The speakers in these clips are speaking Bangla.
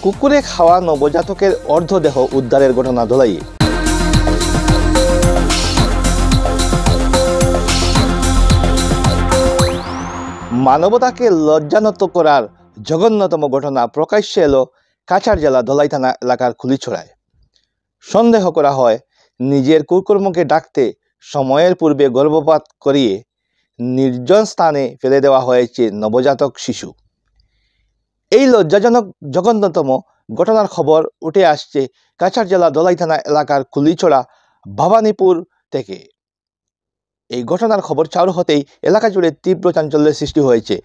কুকুরে খাওয়া নবজাতকের অর্ধদেহ উদ্ধারের ঘটনা ধলাই। মানবতাকে লজ্জানত করার জঘন্যতম ঘটনা প্রকাশ্যে এলো কাছাড় জেলা ধলাই থানা এলাকার খুলিছড়ায়। সন্দেহ করা হয় নিজের কুকর্মকে ডাকতে সময়ের পূর্বে গর্ভপাত করিয়ে নির্জন স্থানে ফেলে দেওয়া হয়েছে নবজাতক শিশু। এই লজ্জাজনক জঘন্যতম ঘটনার খবর উঠে আসছে কাছাড় জেলা ধলাই থানা এলাকার খুলিছড়া ভবানীপুর থেকে। এই ঘটনার খবর চাউর হতেই এলাকা জুড়ে তীব্র চাঞ্চল্যের সৃষ্টি হয়েছে।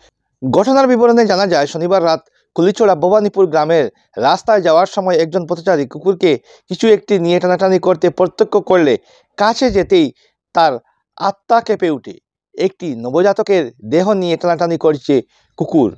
ঘটনার বিবরণে জানা যায়, শনিবার রাত খুলিছড়া ভবানীপুর গ্রামের রাস্তায় যাওয়ার সময় একজন পথচারী কুকুরকে কিছু একটি নিয়ে টানাটানি করতে প্রত্যক্ষ করলে কাছে যেতেই তার আত্মা কেঁপে ওঠে। একটি নবজাতকের দেহ নিয়ে টানাটানি করছে কুকুর।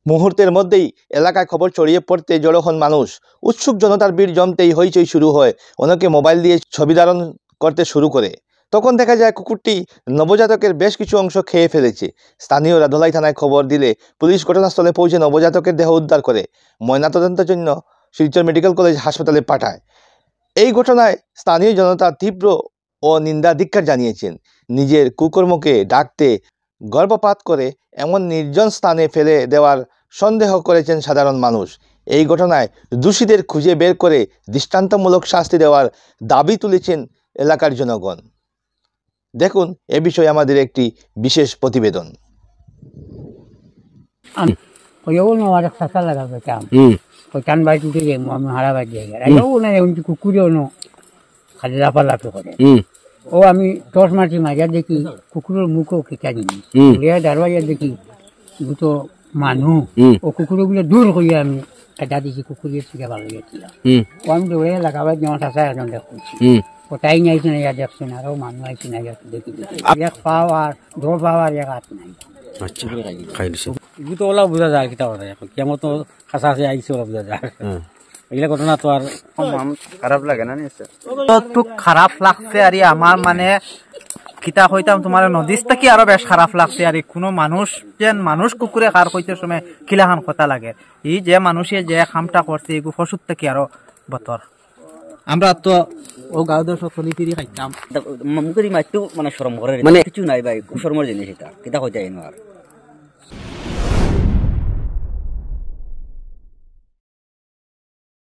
মুহূর্তের মধ্যেই এলাকায় খবর ছড়িয়ে পড়তে জড়ো হন মানুষ। উৎসুক জনতার ভিড় জমতেই হইচই শুরু হয়। অনেকে মোবাইল দিয়ে ছবি ধারণ করতে শুরু করে। তখন দেখা যায় কুকুরটি নবজাতকের বেশ কিছু অংশ খেয়ে ফেলেছে। স্থানীয়রা ধলাই থানায় খবর দিলে পুলিশ ঘটনাস্থলে পৌঁছে নবজাতকের দেহ উদ্ধার করে ময়নাতদন্তের জন্য শিলচর মেডিকেল কলেজ হাসপাতালে পাঠায়। এই ঘটনায় স্থানীয় জনতা তীব্র ও নিন্দা ধিক্কার জানিয়েছেন। নিজের কুকর্মকে ডাকতে গর্ভপাত করে এমন নির্জন স্থানে ফেলে দেওয়ার সন্দেহ করেছেন সাধারণ মানুষ। এই ঘটনায় দোষীদের খুঁজে বের করে দৃষ্টান্তমূলক শাস্তি দেওয়ার দাবি তুলেছেন এলাকার জনগণ। দেখুন এ বিষয়ে আমাদের একটি বিশেষ প্রতিবেদন। ও আমি টর্চ মারছি, মারিয়া দেখি কুকুরের মুখও খিচা দিনি, দারবাইয়া দেখি দুটো মানুষ ও কুকুরগুলো দূর করিয়া আমি খেটা দিছি। কুকুরের থেকে ভালো গেছিলাম। ও আমি দৌড়ে লাগাবার যেমন আসা এখন দেখছি ওটাই নাইছে না, ইয়া দেখছি না, আরো মানুষ আইসি না, দেখি এক পাও আর দৌড় পাও আর এক হাত নাই। তো ওলা বোঝা যায় কিতা কথা, কেমন তো খাসা আছে আইসি ওলা বোঝা যায়। এগুলা ঘটনা তো আর খারাপ লাগে না? তো খারাপ লাগছে আর আমার মানে কিতা হইতাম তোমার নদীর থেকে আরো বেশ খারাপ লাগছে। আর কোনো মানুষ যেন মানুষ কুকুরে খার কইতে সময় কিলাখান কথা লাগে। এই যে মানুষে যে খামটা করছে এগুলো পশুর থেকে আরো বতর। আমরা তো ও গাঁও দশ চলি ফিরি খাইতাম, মুখের মাইতেও মানে সরম করে, মানে কিছু নাই ভাই, খুব শরমের জিনিস এটা, কিতা হইতে আর